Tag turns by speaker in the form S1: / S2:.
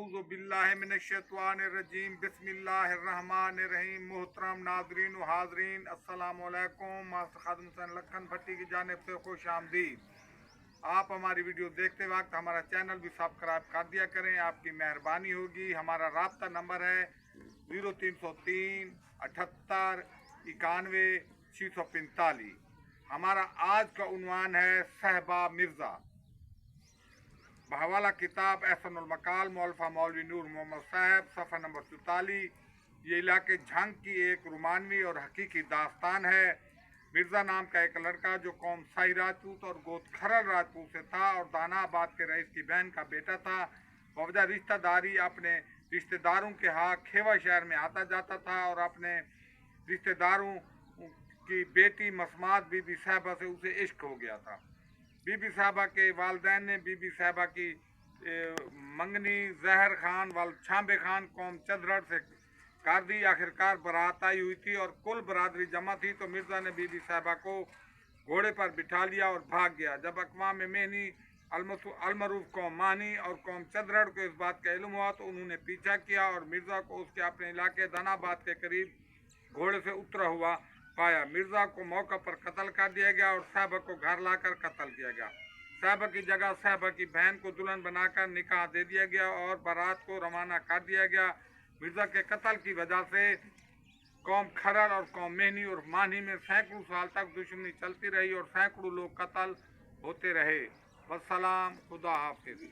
S1: बिल्लाहिमिनश्शैतानिर्रजीम बिस्मिल्लाहिर्रहमानिर्रहीम। मोहतरम नाज़रीन व हाज़रीन, अस्सलाम वालेकुम। मास्टर खादिम हुसैन लखन भट्टी की जानिब से खुश आमदीद। आप हमारी वीडियो देखते वक्त हमारा चैनल भी सब्सक्राइब कर दिया करें, आपकी मेहरबानी होगी। हमारा राब्ता नंबर है 0303 78 91 645। हमारा आज का उन्वान है सहबा मिर्ज़ा, बहवाला किताब एहसनुल मकाल मौलफा मौलवी नूर मोहम्मद साहब, सफ़ा नंबर 44। ये इलाके झंग की एक रोमानवी और हकीकी दास्तान है। मिर्ज़ा नाम का एक लड़का जो कौम शाही राजपूत और गोदखरल राजपूत से था और दानाबाद के रईस की बहन का बेटा था। बवजह रिश्तेदारी अपने रिश्तेदारों के यहाँ खेवा शहर में आता जाता था और अपने रिश्तेदारों की बेटी मसमात बीबी साहबा से उसे इश्क हो गया था। बीबी साहबा के वालदैन ने बीबी साहबा की मंगनी जहर खान वाल छांबे खान कौम चंद्रड़ से कर दी। आखिरकार बारात आई हुई थी और कुल बरादरी जमा थी, तो मिर्ज़ा ने बीबी साहबा को घोड़े पर बिठा लिया और भाग गया। जब अक़वाम मेहनी अलमरूफ कौम मानी और कौम चंद्रड़ को इस बात का इल्म हुआ तो उन्होंने पीछा किया और मिर्ज़ा को उसके अपने इलाके दानाबाद के करीब घोड़े से उतरा हुआ पाया। मिर्ज़ा को मौका पर कत्ल कर दिया गया और साहबा को घर लाकर कत्ल किया गया। साहबा की जगह साहबा की बहन को दुल्हन बनाकर निकाह दे दिया गया और बारात को रवाना कर दिया गया। मिर्ज़ा के कत्ल की वजह से कौम खरर और कौम मेहनी और मानी में सैकड़ों साल तक दुश्मनी चलती रही और सैकड़ों लोग कत्ल होते रहे। वस्सलाम, खुदा हाफिज़।